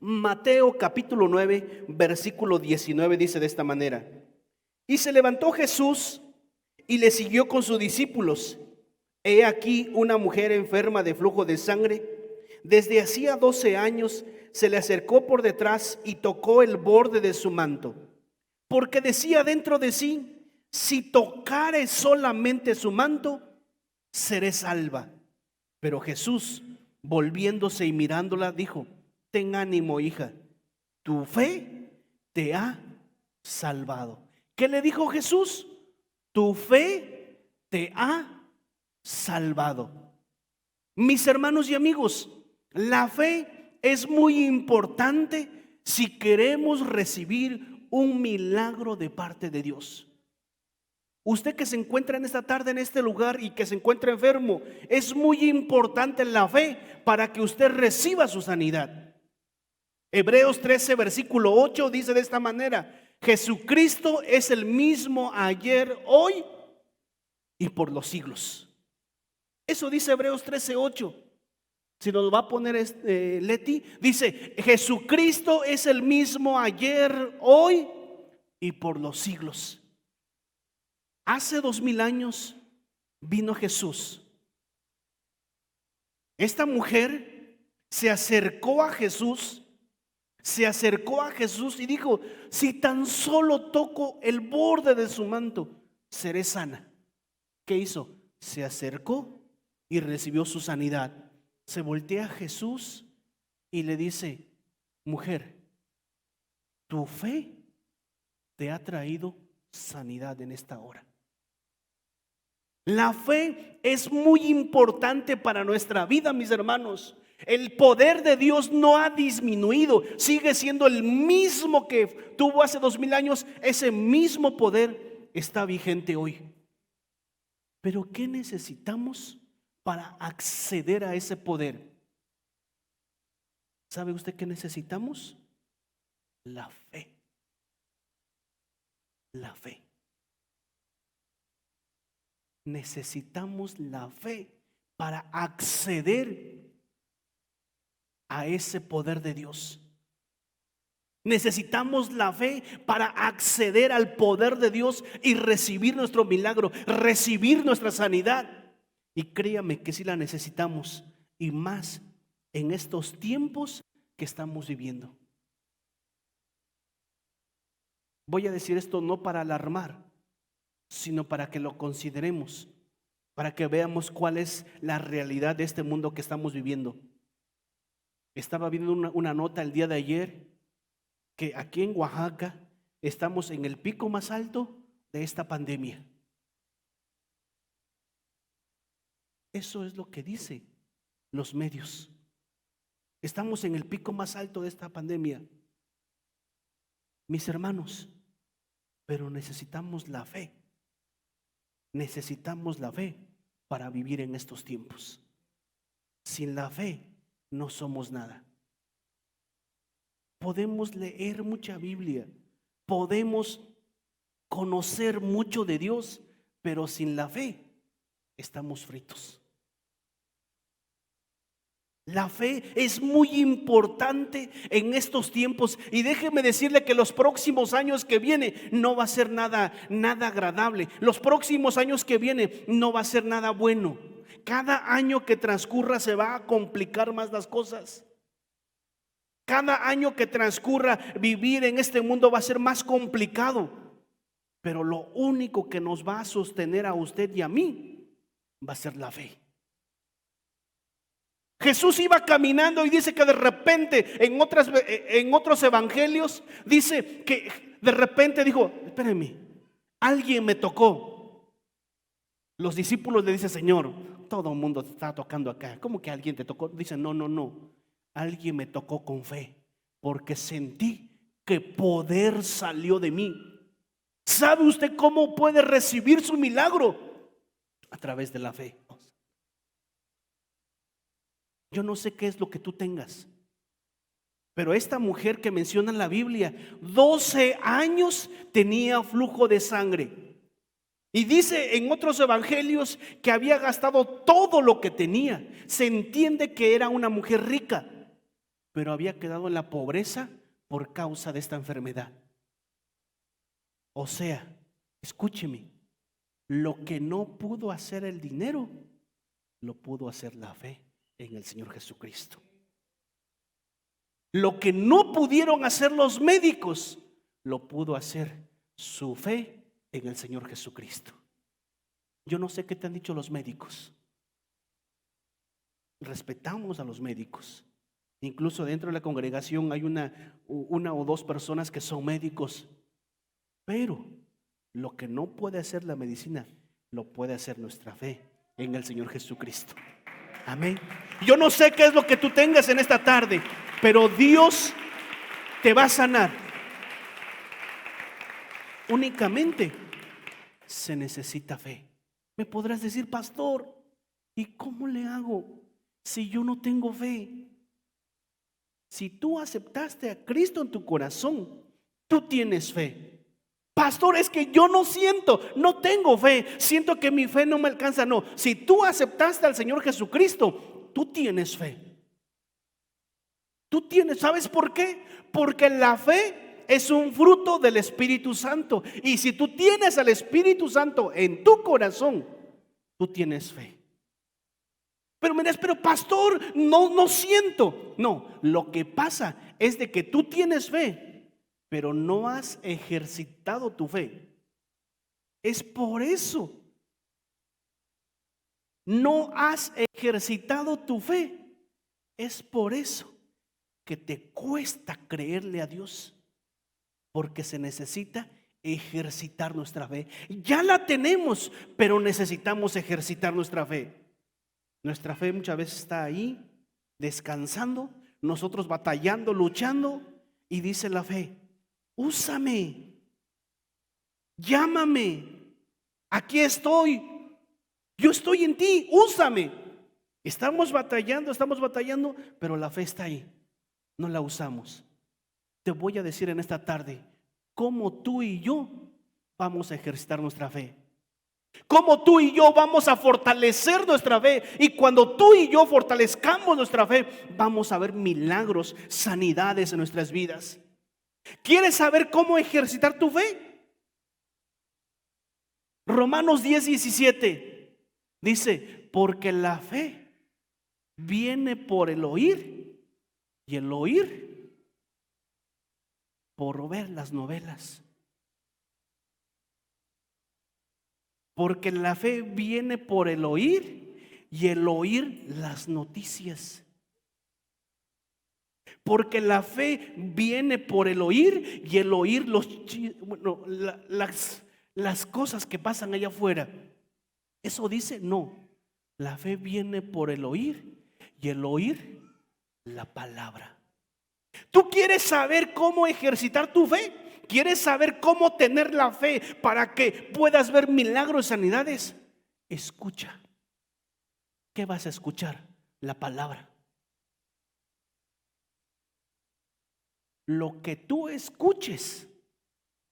Mateo capítulo 9, versículo 19 dice de esta manera: y se levantó Jesús y le siguió con sus discípulos. He aquí una mujer enferma de flujo de sangre. Desde hacía 12 años se le acercó por detrás y tocó el borde de su manto, porque decía dentro de sí: si tocare solamente su manto, seré salva. Pero Jesús, volviéndose y mirándola, dijo: ten ánimo, hija, tu fe te ha salvado. ¿Qué le dijo Jesús? Tu fe te ha salvado. Mis hermanos y amigos, la fe es muy importante si queremos recibir un milagro de parte de Dios. Usted que se encuentra en esta tarde en este lugar y que se encuentra enfermo, es muy importante la fe para que usted reciba su sanidad. Hebreos 13, versículo 8 dice de esta manera: Jesucristo es el mismo ayer, hoy y por los siglos. Eso dice Hebreos 13, 8. Si nos lo va a poner Leti, dice: Jesucristo es el mismo ayer, hoy y por los siglos. Hace 2000 años vino Jesús. Esta mujer se acercó a Jesús y dijo: si tan solo toco el borde de su manto, seré sana. ¿Qué hizo? Se acercó y recibió su sanidad. Se voltea a Jesús y le dice: mujer, tu fe te ha traído sanidad en esta hora. La fe es muy importante para nuestra vida, mis hermanos. El poder de Dios no ha disminuido, sigue siendo el mismo que tuvo hace 2000 años. Ese mismo poder está vigente hoy. Pero ¿qué necesitamos para acceder a ese poder? ¿Sabe usted qué necesitamos? La fe. La fe. Necesitamos la fe para acceder a ese poder de Dios. Necesitamos la fe para acceder al poder de Dios y recibir nuestro milagro, recibir nuestra sanidad. Y créame que sí la necesitamos, y más en estos tiempos que estamos viviendo. Voy a decir esto no para alarmar, sino para que lo consideremos, para que veamos cuál es la realidad de este mundo que estamos viviendo. Estaba viendo una nota el día de ayer que aquí en Oaxaca estamos en el pico más alto de esta pandemia. Eso es lo que dicen los medios. Estamos en el pico más alto de esta pandemia. Mis hermanos, pero necesitamos la fe. Necesitamos la fe para vivir en estos tiempos. Sin la fe no somos nada. Podemos leer mucha Biblia, podemos conocer mucho de Dios, pero sin la fe estamos fritos. La fe es muy importante en estos tiempos, y déjeme decirle que los próximos años que vienen no va a ser nada agradable. Los próximos años que vienen no va a ser nada bueno. Cada año que transcurra se va a complicar más las cosas. Cada año que transcurra, vivir en este mundo va a ser más complicado. Pero lo único que nos va a sostener a usted y a mí va a ser la fe. Jesús iba caminando y dice que de repente en otros evangelios dice que de repente dijo: espérenme, alguien me tocó. Los discípulos le dicen: Señor, todo el mundo te está tocando acá, ¿cómo que alguien te tocó? Dice: no, alguien me tocó con fe, porque sentí que poder salió de mí. ¿Sabe usted cómo puede recibir su milagro? A través de la fe. Yo no sé qué es lo que tú tengas, pero esta mujer que menciona en la Biblia, 12 años tenía flujo de sangre. Y dice en otros evangelios que había gastado todo lo que tenía. Se entiende que era una mujer rica, pero había quedado en la pobreza por causa de esta enfermedad. O sea, escúcheme, lo que no pudo hacer el dinero, lo pudo hacer la fe en el Señor Jesucristo. Lo que no pudieron hacer los médicos, lo pudo hacer su fe en el Señor Jesucristo. Yo no sé qué te han dicho los médicos. Respetamos a los médicos. Incluso dentro de la congregación hay una o dos personas que son médicos. Pero lo que no puede hacer la medicina, lo puede hacer nuestra fe en el Señor Jesucristo. Amén. Yo no sé qué es lo que tú tengas en esta tarde, pero Dios te va a sanar. Únicamente se necesita fe. Me podrás decir, pastor, ¿y cómo le hago si yo no tengo fe? Si tú aceptaste a Cristo en tu corazón, tú tienes fe. Pastor, es que yo no siento, no tengo fe, siento que mi fe no me alcanza. No, si tú aceptaste al Señor Jesucristo, tú tienes fe. Tú tienes, ¿sabes por qué? Porque la fe es un fruto del Espíritu Santo. Y si tú tienes al Espíritu Santo en tu corazón, tú tienes fe. Pero me dirás, pero pastor, no siento. No, lo que pasa es de que tú tienes fe, pero no has ejercitado tu fe. Es por eso. No has ejercitado tu fe. Es por eso que te cuesta creerle a Dios, porque se necesita ejercitar nuestra fe. Ya la tenemos, pero necesitamos ejercitar nuestra fe. Nuestra fe muchas veces está ahí descansando, nosotros batallando, luchando, y dice la fe: úsame, llámame, aquí estoy, yo estoy en ti, úsame. Estamos batallando, pero la fe está ahí, no la usamos. Te voy a decir en esta tarde cómo tú y yo vamos a ejercitar nuestra fe, cómo tú y yo vamos a fortalecer nuestra fe. Y cuando tú y yo fortalezcamos nuestra fe, vamos a ver milagros, sanidades en nuestras vidas. ¿Quieres saber cómo ejercitar tu fe? Romanos 10:17 dice: porque la fe viene por el oír, y el oír por ver las novelas. Porque la fe viene por el oír, y el oír las noticias. Porque la fe viene por el oír, y el oír las cosas que pasan allá afuera. Eso dice, no. La fe viene por el oír, y el oír la palabra. ¿Tú quieres saber cómo ejercitar tu fe? ¿Quieres saber cómo tener la fe para que puedas ver milagros y sanidades? Escucha. ¿Qué vas a escuchar? La palabra. Lo que tú escuches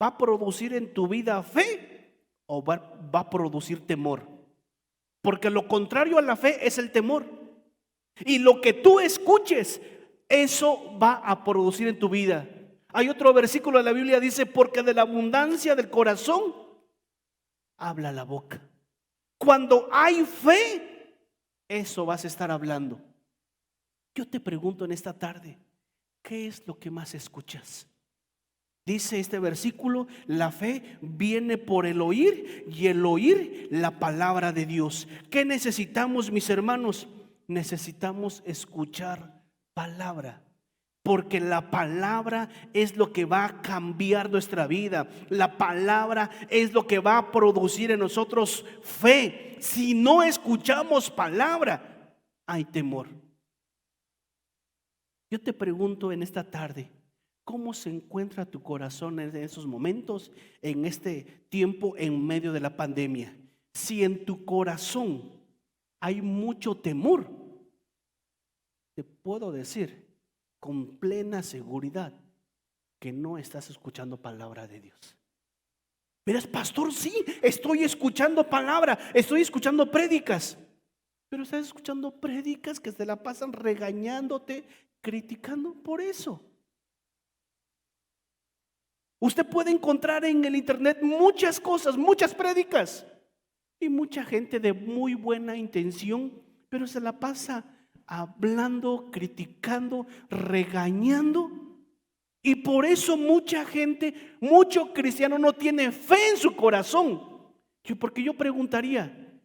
va a producir en tu vida fe o va a producir temor. Porque lo contrario a la fe es el temor. Y lo que tú escuches, eso va a producir en tu vida. Hay otro versículo de la Biblia, dice: porque de la abundancia del corazón habla la boca. Cuando hay fe, eso vas a estar hablando. Yo te pregunto en esta tarde, ¿qué es lo que más escuchas? Dice este versículo: la fe viene por el oír, y el oír la palabra de Dios. ¿Qué necesitamos, mis hermanos? Necesitamos escuchar palabra. Porque la palabra es lo que va a cambiar nuestra vida. La palabra es lo que va a producir en nosotros fe. Si no escuchamos palabra, hay temor. Yo te pregunto en esta tarde, ¿cómo se encuentra tu corazón en esos momentos, en este tiempo en medio de la pandemia? Si en tu corazón hay mucho temor, te puedo decir con plena seguridad que no estás escuchando palabra de Dios. Verás, pastor, sí, estoy escuchando palabra, estoy escuchando prédicas, pero estás escuchando prédicas que se la pasan regañándote, criticando por eso. Usted puede encontrar en el internet muchas cosas, muchas prédicas y mucha gente de muy buena intención, pero se la pasa hablando, criticando, regañando. Y por eso mucha gente, mucho cristiano no tiene fe en su corazón. Porque yo preguntaría,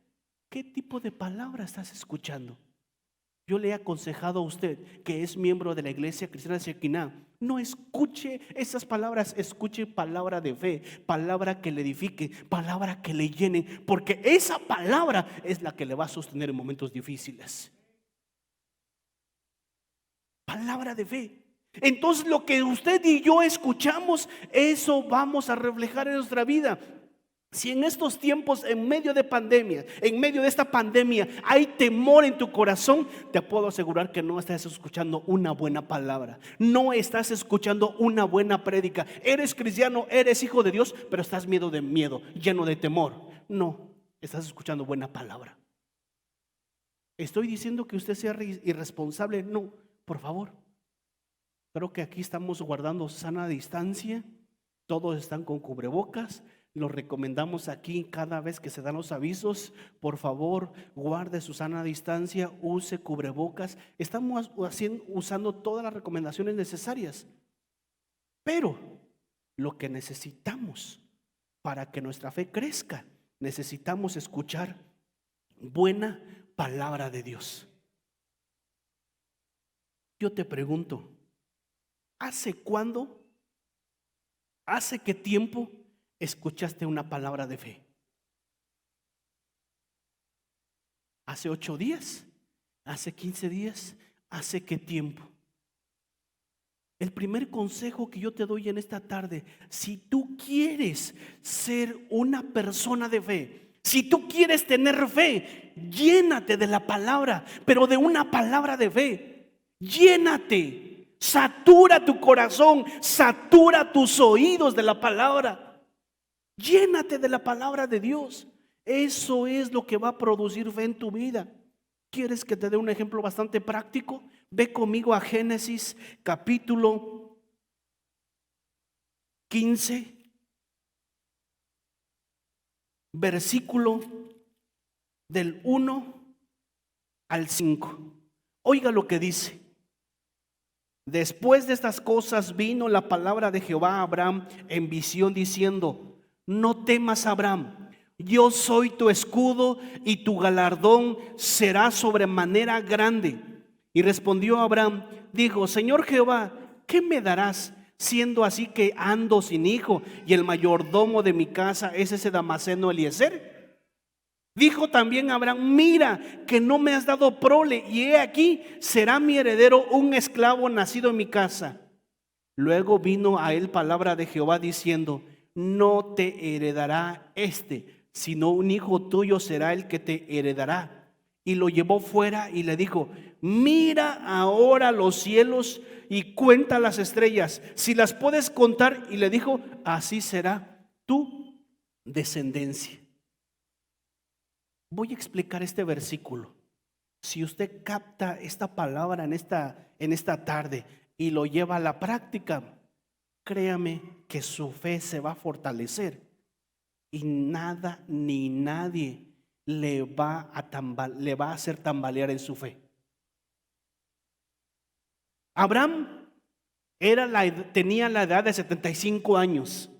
¿qué tipo de palabra estás escuchando? Yo le he aconsejado a usted, que es miembro de la iglesia cristiana de Shekinah, no escuche esas palabras, escuche palabra de fe, palabra que le edifique, palabra que le llene, porque esa palabra es la que le va a sostener en momentos difíciles. Palabra de fe. Entonces lo que usted y yo escuchamos, eso vamos a reflejar en nuestra vida. Si en estos tiempos, en medio de pandemia, en medio de esta pandemia, hay temor en tu corazón, te puedo asegurar que no estás escuchando una buena palabra, no estás escuchando una buena prédica. Eres cristiano, eres hijo de Dios, pero estás miedo, lleno de temor. No, estás escuchando buena palabra. ¿Estoy diciendo que usted sea irresponsable? No, por favor. Creo que aquí estamos guardando sana distancia, todos están con cubrebocas. Lo recomendamos aquí cada vez que se dan los avisos. Por favor, guarde su sana distancia, use cubrebocas. Estamos usando todas las recomendaciones necesarias. Pero lo que necesitamos para que nuestra fe crezca, necesitamos escuchar buena palabra de Dios. Yo te pregunto, ¿hace cuándo? ¿Hace qué tiempo escuchaste una palabra de fe? ¿Hace 8 días? ¿Hace 15 días? ¿Hace qué tiempo? El primer consejo que yo te doy en esta tarde, si tú quieres ser una persona de fe, si tú quieres tener fe, llénate de la palabra, pero de una palabra de fe. Llénate, satura tu corazón, satura tus oídos de la palabra. Llénate de la palabra de Dios. Eso es lo que va a producir fe en tu vida. ¿Quieres que te dé un ejemplo bastante práctico? Ve conmigo a Génesis capítulo 15, versículo del 1 al 5. Oiga lo que dice. Después de estas cosas vino la palabra de Jehová a Abraham en visión diciendo: no temas, Abraham, yo soy tu escudo y tu galardón será sobremanera grande. Y respondió Abraham, dijo: Señor Jehová, ¿qué me darás, siendo así que ando sin hijo y el mayordomo de mi casa es ese Damaseno Eliezer? Dijo también Abraham: mira que no me has dado prole, y he aquí será mi heredero un esclavo nacido en mi casa. Luego vino a él palabra de Jehová diciendo: no te heredará sino un hijo tuyo será el que te heredará. Y lo llevó fuera y le dijo: mira ahora los cielos y cuenta las estrellas, si las puedes contar. Y le dijo: así será tu descendencia. Voy a explicar este versículo. Si usted capta esta palabra en esta tarde y lo lleva a la práctica, créame que su fe se va a fortalecer y nada ni nadie le va a hacer tambalear en su fe. Abraham tenía la edad de 75 años.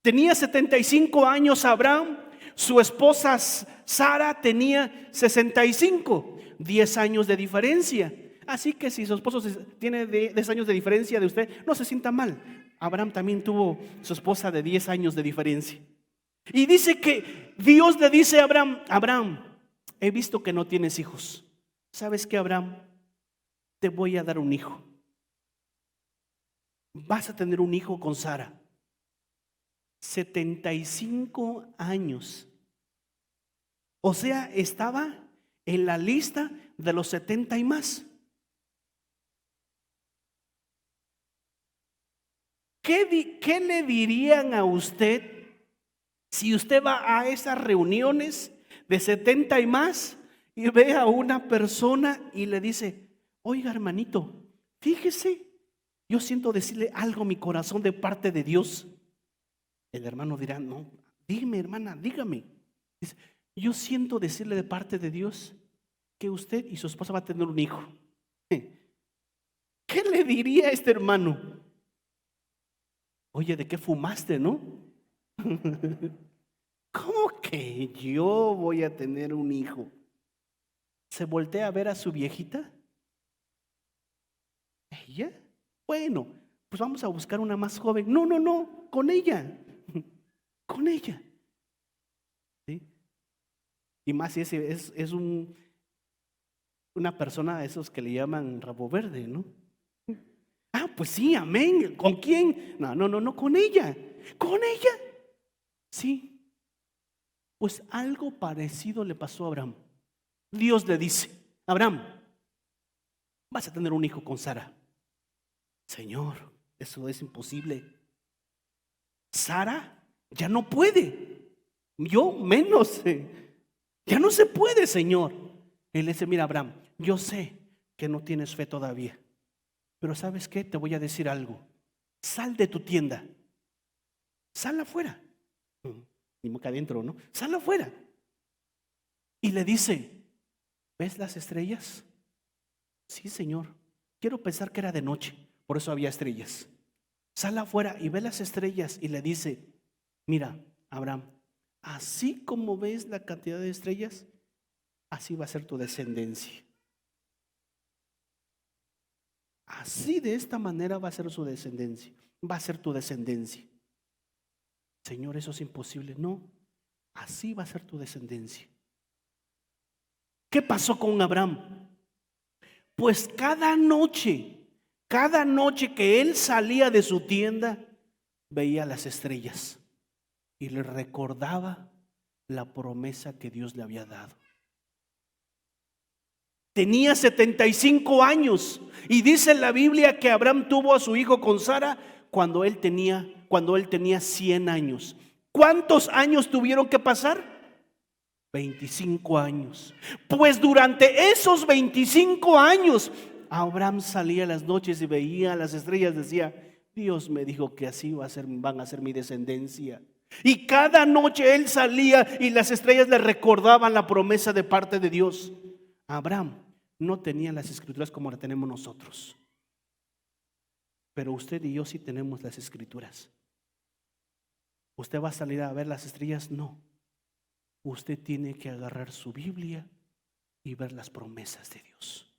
Tenía 75 años Abraham, su esposa Sara tenía 65, 10 años de diferencia. Así que si su esposo tiene 10 años de diferencia de usted, no se sienta mal. Abraham también tuvo su esposa de 10 años de diferencia. Y dice que Dios le dice a Abraham: Abraham, he visto que no tienes hijos. ¿Sabes qué, Abraham? Te voy a dar un hijo. Vas a tener un hijo con Sara. 75 años. O sea, estaba en la lista de los 70 y más. ¿Qué le dirían a usted si usted va a esas reuniones de 70 y más y ve a una persona y le dice: oiga hermanito, fíjese, yo siento decirle algo a mi corazón de parte de Dios. El hermano dirá, no, dígame hermana, dígame. Dice, yo siento decirle de parte de Dios que usted y su esposa va a tener un hijo. ¿Qué le diría a este hermano? Oye, ¿de qué fumaste, no? ¿Cómo que yo voy a tener un hijo? ¿Se voltea a ver a su viejita? ¿Ella? Bueno, pues vamos a buscar una más joven. No, no, no, con ella. Con ella. ¿Sí? Y más si es una persona de esos que le llaman rabo verde, ¿no? Ah, pues sí, amén. ¿Con quién? No, no, no, no, con ella. ¿Con ella? Sí. Pues algo parecido le pasó a Abraham. Dios le dice, Abraham, vas a tener un hijo con Sara. Señor, eso es imposible. Sara ya no puede. Yo menos. Ya no se puede, Señor. Él dice, mira Abraham, yo sé que no tienes fe todavía, pero ¿sabes qué? Te voy a decir algo. Sal de tu tienda. Sal afuera. Ni acá adentro, ¿no? Sal afuera. Y le dice, ¿ves las estrellas? Sí, Señor. Quiero pensar que era de noche, por eso había estrellas. Sal afuera y ve las estrellas y le dice, mira, Abraham, así como ves la cantidad de estrellas, así va a ser tu descendencia. Así de esta manera va a ser su descendencia. Va a ser tu descendencia. Señor, eso es imposible. No, así va a ser tu descendencia. ¿Qué pasó con Abraham? Pues cada noche que él salía de su tienda, veía las estrellas y le recordaba la promesa que Dios le había dado. Tenía 75 años y dice en la Biblia que Abraham tuvo a su hijo con Sara cuando él tenía 100 años. ¿Cuántos años tuvieron que pasar? 25 años. Pues durante esos 25 años, Abraham salía a las noches y veía las estrellas, decía, Dios me dijo que así van a ser mi descendencia. Y cada noche él salía y las estrellas le recordaban la promesa de parte de Dios. Abraham no tenía las escrituras como las tenemos nosotros, pero usted y yo sí tenemos las escrituras. ¿Usted va a salir a ver las estrellas? No. Usted tiene que agarrar su Biblia y ver las promesas de Dios.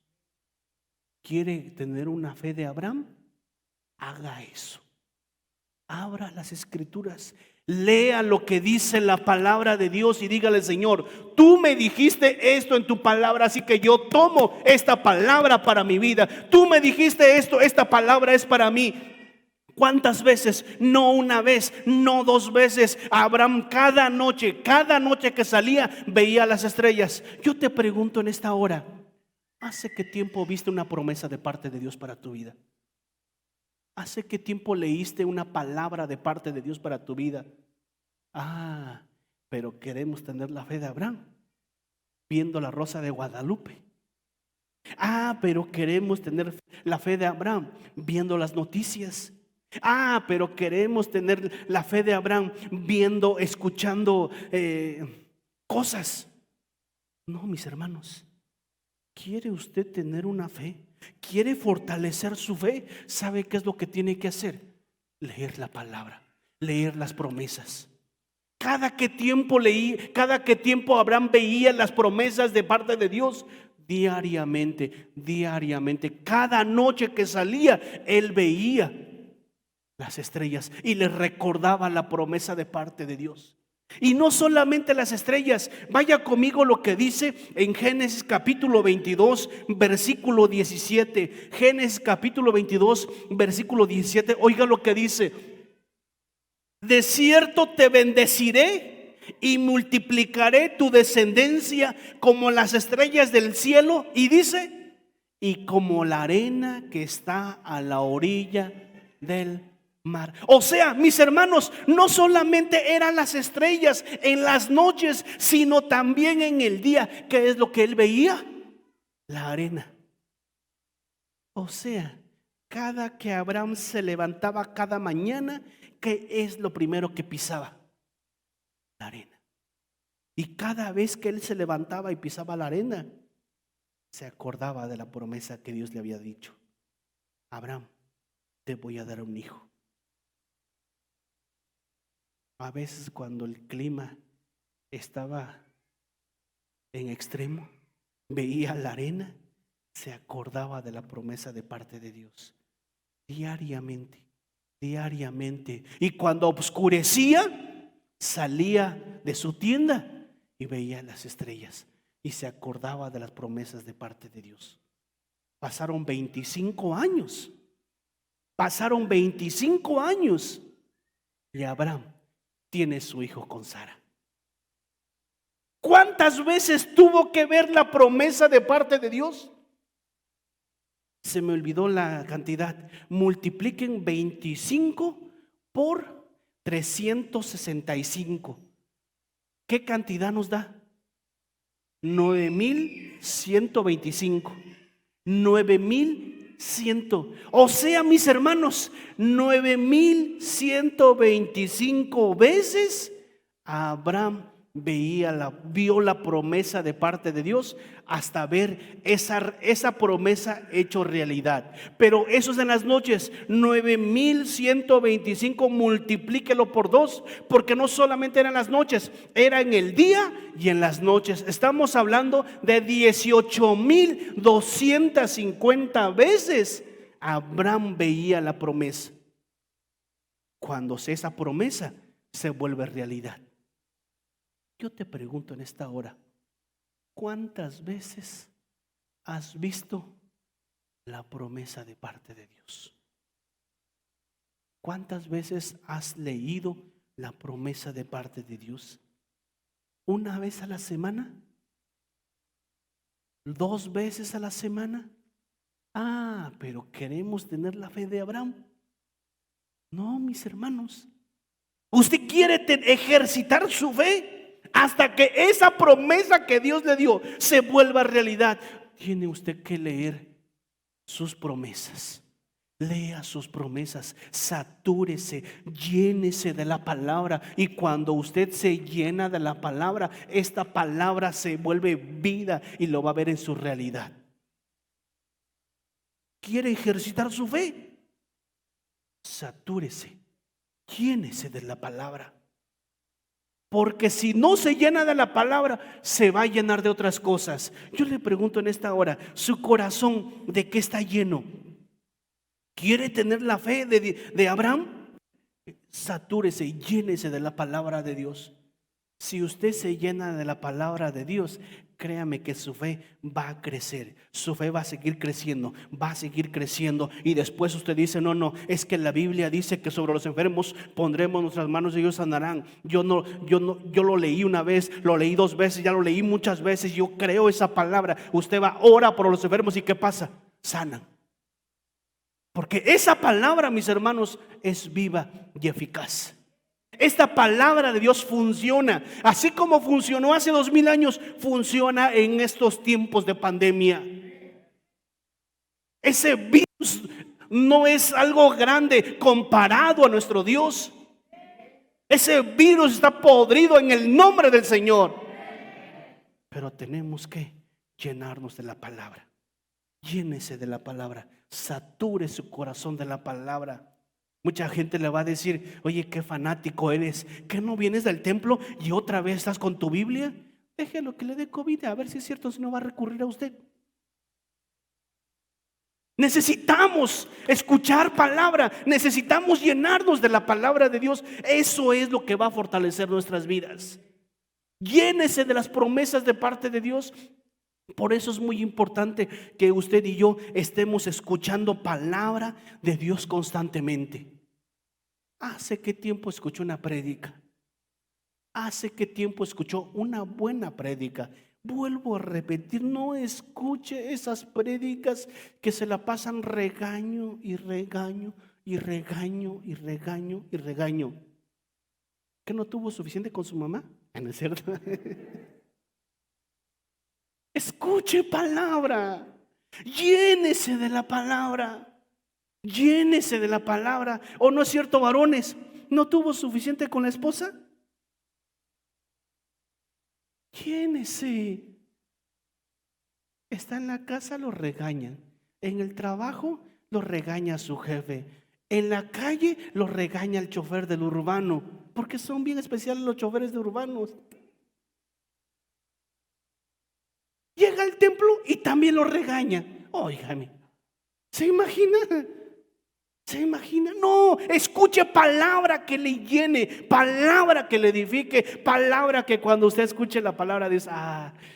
¿Quiere tener una fe de Abraham? Haga eso. Abra las escrituras, lea lo que dice la palabra de Dios y dígale, Señor, tú me dijiste esto en tu palabra, así que yo tomo esta palabra para mi vida. Tú me dijiste esto, esta palabra es para mí. ¿Cuántas veces? No una vez, no dos veces. Abraham cada noche que salía veía las estrellas. Yo te pregunto en esta hora, ¿hace qué tiempo viste una promesa de parte de Dios para tu vida? ¿Hace qué tiempo leíste una palabra de parte de Dios para tu vida? Pero queremos tener la fe de Abraham, viendo la rosa de Guadalupe. Pero queremos tener la fe de Abraham, viendo las noticias. Pero queremos tener la fe de Abraham, escuchando cosas. No, mis hermanos. ¿Quiere usted tener una fe? ¿Quiere fortalecer su fe? ¿Sabe qué es lo que tiene que hacer? Leer la palabra, leer las promesas. Cada que tiempo Abraham veía las promesas de parte de Dios, diariamente, cada noche que salía, él veía las estrellas y le recordaba la promesa de parte de Dios. Y no solamente las estrellas, vaya conmigo lo que dice en Génesis capítulo 22, versículo 17. Génesis capítulo 22, versículo 17. Oiga lo que dice: de cierto te bendeciré y multiplicaré tu descendencia como las estrellas del cielo. Y dice, y como la arena que está a la orilla del mar. O sea, mis hermanos, no solamente eran las estrellas en las noches, sino también en el día. ¿Qué es lo que él veía? La arena. O sea, cada que Abraham se levantaba cada mañana, ¿qué es lo primero que pisaba? La arena. Y cada vez que él se levantaba y pisaba la arena, se acordaba de la promesa que Dios le había dicho: Abraham, te voy a dar un hijo. A veces cuando el clima estaba en extremo, veía la arena, se acordaba de la promesa de parte de Dios. Diariamente, diariamente. Y cuando oscurecía, salía de su tienda y veía las estrellas y se acordaba de las promesas de parte de Dios. Pasaron 25 años. Pasaron 25 años y Abraham tiene su hijo con Sara. ¿Cuántas veces tuvo que ver la promesa de parte de Dios? Se me olvidó la cantidad. Multipliquen 25 por 365. ¿Qué cantidad nos da? 9,125. 9,100. O sea, mis hermanos, 9,125 veces Abraham vio la promesa de parte de Dios hasta ver esa promesa hecho realidad. Pero eso es en las noches. 9,125, multiplíquelo por 2, porque no solamente eran las noches, era en el día y en las noches. Estamos hablando de 18,250 veces Abraham veía la promesa. Cuando esa promesa se vuelve realidad. Yo te pregunto en esta hora, ¿cuántas veces has visto la promesa de parte de Dios? ¿Cuántas veces has leído la promesa de parte de Dios? ¿Una vez a la semana? ¿2 veces a la semana? Pero queremos tener la fe de Abraham. No, mis hermanos. Usted quiere ejercitar su fe hasta que esa promesa que Dios le dio se vuelva realidad. Tiene usted que leer sus promesas. Lea sus promesas, satúrese, llénese de la palabra. Y cuando usted se llena de la palabra, esta palabra se vuelve vida y lo va a ver en su realidad. ¿Quiere ejercitar su fe? Satúrese, llénese de la palabra. Porque si no se llena de la palabra, se va a llenar de otras cosas. Yo le pregunto en esta hora, ¿su corazón de qué está lleno? ¿Quiere tener la fe de Abraham? Satúrese y llénese de la palabra de Dios. Si usted se llena de la palabra de Dios, créame que su fe va a crecer, su fe va a seguir creciendo, va a seguir creciendo. Y después usted dice: no, es que la Biblia dice que sobre los enfermos pondremos nuestras manos y ellos sanarán. Yo lo leí una vez, lo leí 2 veces, ya lo leí muchas veces. Yo creo esa palabra. Usted va, ora por los enfermos y ¿qué pasa? Sanan. Porque esa palabra, mis hermanos, es viva y eficaz. Esta palabra de Dios funciona, así como funcionó hace 2000 años, funciona en estos tiempos de pandemia. Ese virus no es algo grande comparado a nuestro Dios. Ese virus está podrido en el nombre del Señor. Pero tenemos que llenarnos de la palabra. Llénese de la palabra, sature su corazón de la palabra. Mucha gente le va a decir: oye, qué fanático eres, que no vienes del templo y otra vez estás con tu Biblia. Déjelo que le dé COVID, a ver si es cierto, si no va a recurrir a usted. Necesitamos escuchar palabra, necesitamos llenarnos de la palabra de Dios. Eso es lo que va a fortalecer nuestras vidas. Llénese de las promesas de parte de Dios. Por eso es muy importante que usted y yo estemos escuchando palabra de Dios constantemente. ¿Hace qué tiempo escuchó una prédica? ¿Hace qué tiempo escuchó una buena prédica? Vuelvo a repetir, no escuche esas prédicas que se la pasan regaño y regaño y regaño y regaño y regaño. ¿Que no tuvo suficiente con su mamá? ¿No es cierto? Escuche palabra. Llénese de la palabra. Llénese de la palabra. ¿O no es cierto, varones? ¿No tuvo suficiente con la esposa? Llénese. Está en la casa, lo regañan. En el trabajo, lo regaña su jefe. En la calle, lo regaña el chofer del urbano. Porque son bien especiales los choferes de urbanos. Llega al templo y también lo regaña. Óigame, ¿se imagina? ¿Se imagina? No, escuche palabra que le llene, palabra que le edifique, palabra que cuando usted escuche la palabra dice: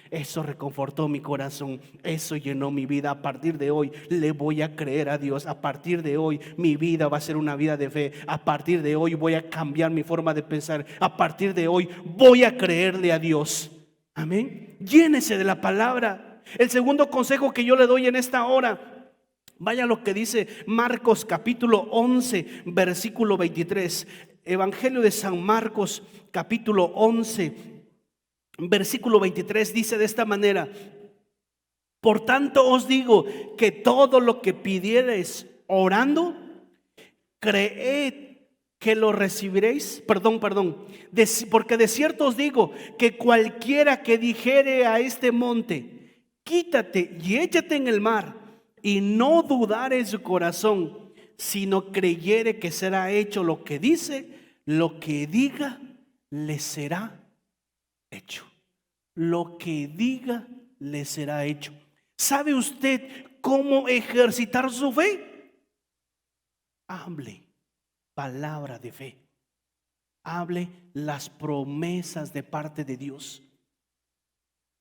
eso reconfortó mi corazón, eso llenó mi vida. A partir de hoy le voy a creer a Dios. A partir de hoy mi vida va a ser una vida de fe. A partir de hoy voy a cambiar mi forma de pensar. A partir de hoy voy a creerle a Dios. Amén. Llénese de la palabra. El segundo consejo que yo le doy en esta hora, vaya lo que dice Marcos capítulo 11 versículo 23. Evangelio de San Marcos capítulo 11 versículo 23 dice de esta manera: por tanto os digo que todo lo que pidiereis orando, creed que lo recibiréis. Porque de cierto os digo que cualquiera que dijere a este monte: quítate y échate en el mar, y no dudare en su corazón, sino creyere que será hecho lo que dice, lo que diga le será hecho. Lo que diga le será hecho. ¿Sabe usted cómo ejercitar su fe? Hable palabra de fe. Hable las promesas de parte de Dios.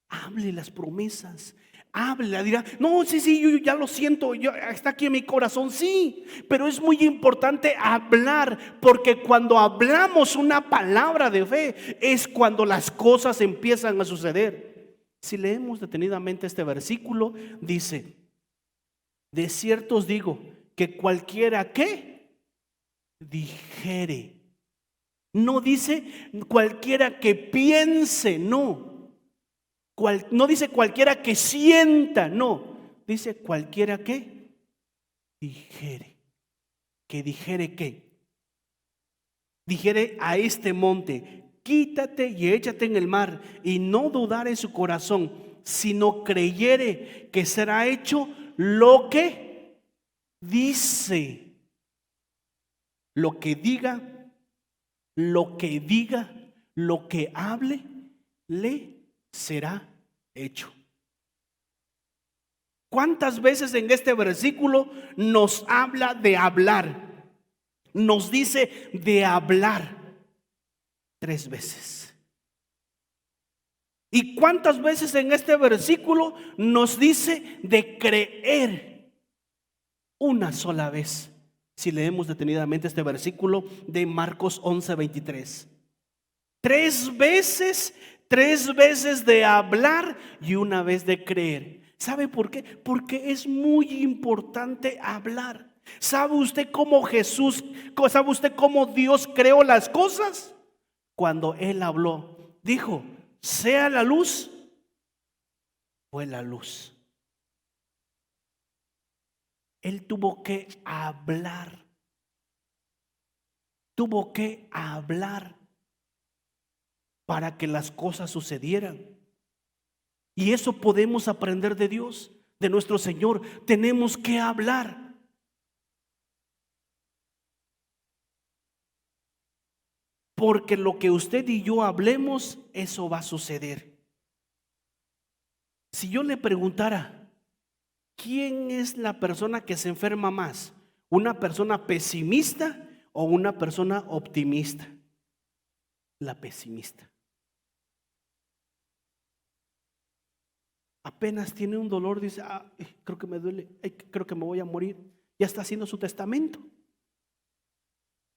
Hable las promesas. Hable, dirá: no, sí, yo ya lo siento, está aquí en mi corazón. Sí, pero es muy importante hablar, porque cuando hablamos una palabra de fe es cuando las cosas empiezan a suceder. Si leemos detenidamente este versículo, dice: de cierto os digo que cualquiera que dijere. No dice cualquiera que piense, no. No dice cualquiera que sienta, no. Dice cualquiera que dijere. Que dijere qué. Dijere a este monte: quítate y échate en el mar, y no dudar en su corazón, sino creyere que será hecho lo que dice. Lo que diga, lo que hable, le será hecho. ¿Cuántas veces en este versículo nos habla de hablar? Nos dice de hablar 3 veces. ¿Y cuántas veces en este versículo nos dice de creer? Una sola vez. Si leemos detenidamente este versículo de Marcos 11:23. 3 veces de hablar y una vez de creer. ¿Sabe por qué? Porque es muy importante hablar. ¿Sabe usted cómo sabe usted cómo Dios creó las cosas? Cuando Él habló, dijo: sea la luz, fue la luz. Él tuvo que hablar. Tuvo que hablar para que las cosas sucedieran. Y eso podemos aprender de Dios, de nuestro Señor. Tenemos que hablar. Porque lo que usted y yo hablemos, eso va a suceder. Si yo le preguntara: ¿quién es la persona que se enferma más? ¿Una persona pesimista o una persona optimista? La pesimista. Apenas tiene un dolor, dice: creo que me duele, creo que me voy a morir. Ya está haciendo su testamento.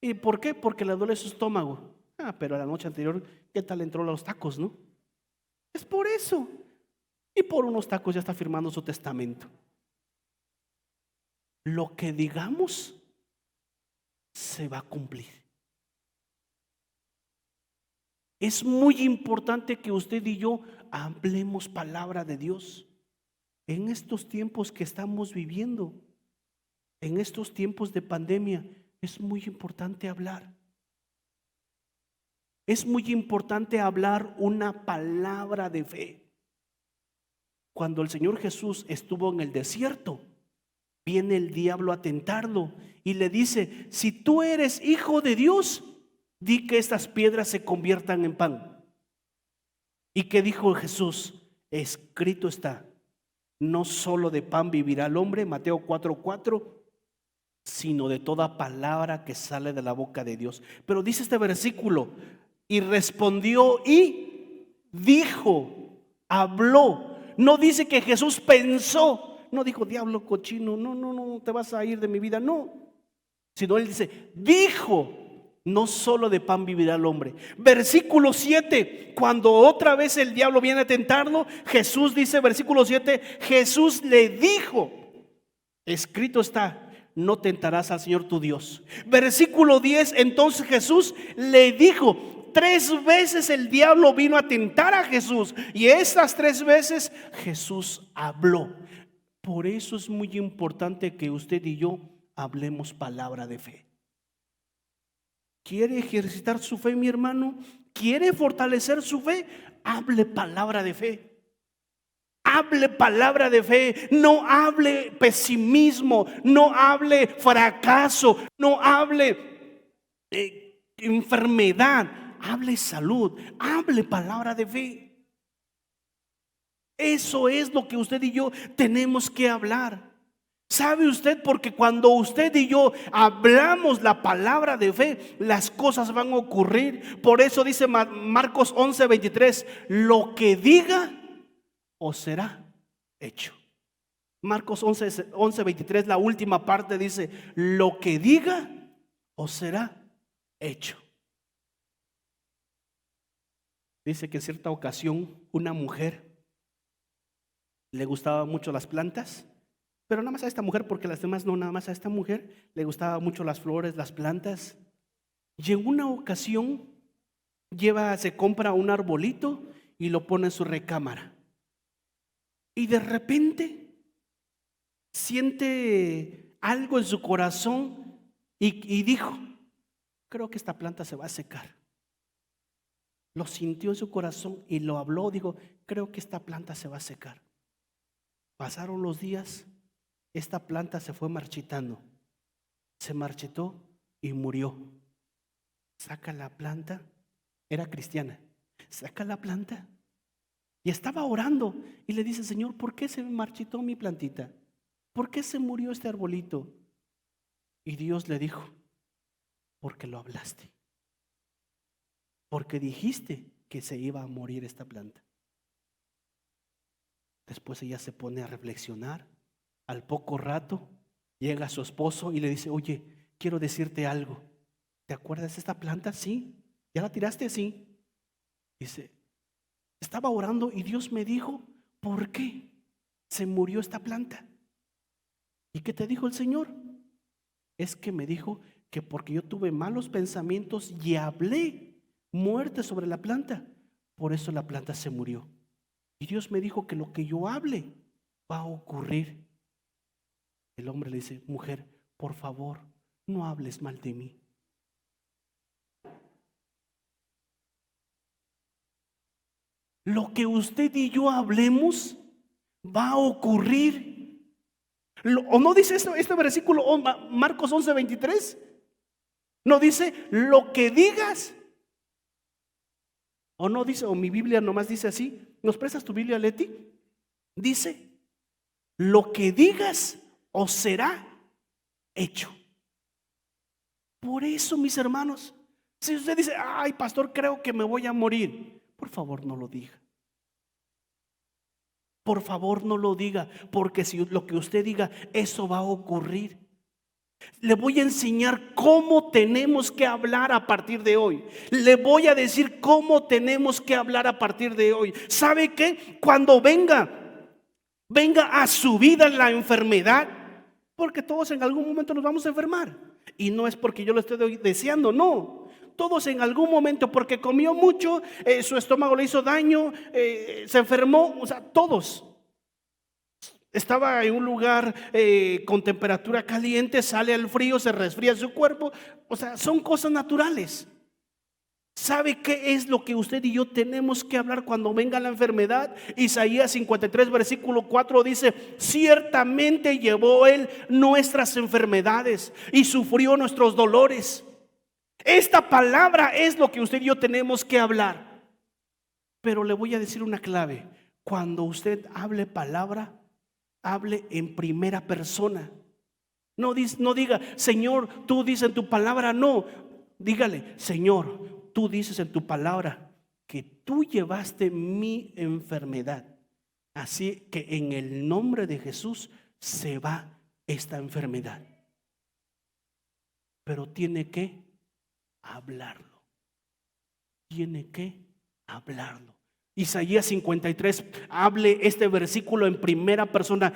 ¿Y por qué? Porque le duele su estómago. Pero la noche anterior, ¿qué tal entró a los tacos, no? Es por eso. Y por unos tacos ya está firmando su testamento. Lo que digamos se va a cumplir. Es muy importante que usted y yo hablemos palabra de Dios. en estos tiempos que estamos viviendo, en estos tiempos de pandemia, es muy importante hablar. Es muy importante hablar una palabra de fe. Cuando el Señor Jesús estuvo en el desierto, viene el diablo a tentarlo y le dice: si tú eres hijo de Dios, di que estas piedras se conviertan en pan. ¿Y qué dijo Jesús? Escrito está: no solo de pan vivirá el hombre, Mateo 4:4, sino de toda palabra que sale de la boca de Dios. Pero dice este versículo: y respondió y dijo, habló. No dice que Jesús pensó, no dijo: diablo cochino, no, te vas a ir de mi vida, no. Sino él dice, dijo: no solo de pan vivirá el hombre. Versículo 7, cuando otra vez el diablo viene a tentarlo, Jesús dice, versículo 7, Jesús le dijo: escrito está, no tentarás al Señor tu Dios. Versículo 10, entonces Jesús le dijo. 3 veces el diablo vino a tentar a Jesús, y estas 3 veces Jesús habló. Por eso es muy importante que usted y yo hablemos palabra de fe. ¿Quiere ejercitar su fe, mi hermano? ¿Quiere fortalecer su fe? Hable palabra de fe. Hable palabra de fe. No hable pesimismo, no hable fracaso, no hable enfermedad. Hable salud, hable palabra de fe. Eso es lo que usted y yo tenemos que hablar. ¿Sabe usted? Porque cuando usted y yo hablamos la palabra de fe, las cosas van a ocurrir. Por eso dice Marcos 11:23, lo que diga os será hecho. Marcos 11:23, la última parte dice, lo que diga os será hecho. Dice que en cierta ocasión una mujer le gustaban mucho las plantas, pero nada más a esta mujer, porque las demás no, nada más a esta mujer le gustaban mucho las flores, las plantas. Y en una ocasión se compra un arbolito y lo pone en su recámara. Y de repente siente algo en su corazón y dijo, creo que esta planta se va a secar. Lo sintió en su corazón y lo habló, dijo, creo que esta planta se va a secar. Pasaron los días, esta planta se fue marchitando, se marchitó y murió. Saca la planta, era cristiana, saca la planta y estaba orando y le dice, Señor, ¿por qué se marchitó mi plantita? ¿Por qué se murió este arbolito? Y Dios le dijo, porque lo hablaste. Porque dijiste que se iba a morir esta planta. Después ella se pone a reflexionar. Al poco rato llega su esposo y le dice, oye, quiero decirte algo. ¿Te acuerdas de esta planta? Sí. ¿Ya la tiraste? Sí. Dice, estaba orando y Dios me dijo, ¿por qué se murió esta planta? ¿Y qué te dijo el Señor? Es que me dijo que porque yo tuve malos pensamientos y hablé muerte sobre la planta, por eso la planta se murió. Y Dios me dijo que lo que yo hable va a ocurrir. El hombre le dice, mujer, por favor, no hables mal de mí. Lo que usted y yo hablemos va a ocurrir. ¿O no dice este versículo, Marcos 11:23? No dice, lo que digas. O no dice, o mi Biblia nomás dice así. ¿Nos prestas tu Biblia, Leti? Dice, lo que digas os será hecho. Por eso, mis hermanos, si usted dice, ay, pastor, creo que me voy a morir, por favor no lo diga. Por favor no lo diga, porque si lo que usted diga, eso va a ocurrir. Le voy a enseñar cómo tenemos que hablar a partir de hoy. Le voy a decir cómo tenemos que hablar a partir de hoy. ¿Sabe qué? Cuando venga a su vida la enfermedad, porque todos en algún momento nos vamos a enfermar. Y no es porque yo lo estoy deseando, no. Todos en algún momento, porque comió mucho, su estómago le hizo daño, se enfermó, o sea, todos. estaba en un lugar con temperatura caliente, sale al frío, se resfría su cuerpo. O sea, son cosas naturales. ¿Sabe qué es lo que usted y yo tenemos que hablar cuando venga la enfermedad? Isaías 53 versículo 4 dice: ciertamente llevó Él nuestras enfermedades y sufrió nuestros dolores. Esta palabra es lo que usted y yo tenemos que hablar. Pero le voy a decir una clave: cuando usted hable palabra, hable en primera persona. No diga, Señor, tú dices en tu palabra. No, dígale, Señor, tú dices en tu palabra que tú llevaste mi enfermedad. Así que en el nombre de Jesús se va esta enfermedad. Pero tiene que hablarlo. Tiene que hablarlo. Isaías 53, hable este versículo en primera persona.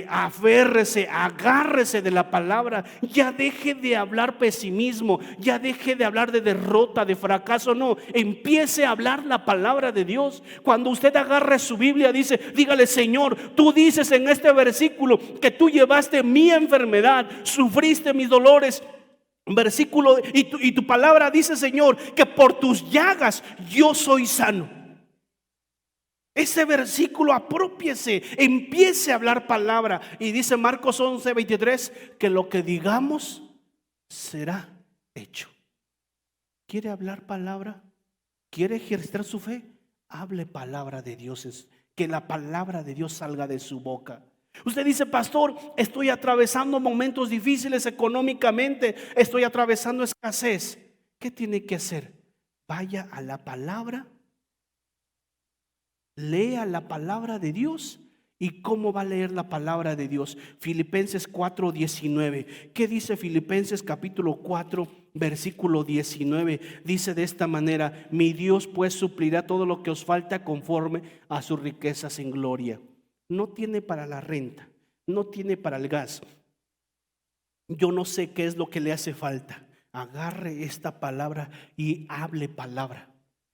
Aférrese, agárrese de la palabra. Ya deje de hablar pesimismo, ya deje de hablar de derrota, de fracaso. No, empiece a hablar la palabra de Dios. Cuando usted agarre su Biblia, dígale, Señor, tú dices en este versículo que tú llevaste mi enfermedad, sufriste mis dolores. Versículo, y tu palabra dice, Señor, que por tus llagas yo soy sano. Ese versículo, apropiese, empiece a hablar palabra. Y dice Marcos 11:23 que lo que digamos será hecho. ¿Quiere hablar palabra? ¿Quiere ejercitar su fe? Hable palabra de Dios, que la palabra de Dios salga de su boca. Usted dice, pastor, estoy atravesando momentos difíciles económicamente, estoy atravesando escasez. ¿Qué tiene que hacer? Vaya a la palabra, lea la palabra de Dios. ¿Y cómo va a leer la palabra de Dios? Filipenses 4:19. ¿Qué dice Filipenses capítulo 4 versículo 19? Dice de esta manera: mi Dios pues suplirá todo lo que os falta conforme a sus riquezas en gloria. No tiene para la renta, no tiene para el gas. Yo no sé qué es lo que le hace falta. Agarre esta palabra y hable palabra.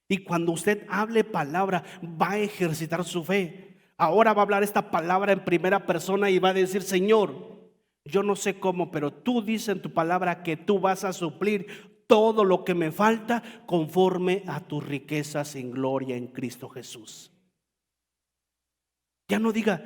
Y cuando usted hable palabra, va a ejercitar su fe. Ahora va a hablar esta palabra en primera persona y va a decir, Señor, yo no sé cómo, pero tú dices en tu palabra que tú vas a suplir todo lo que me falta conforme a tus riquezas en gloria en Cristo Jesús. Ya no diga,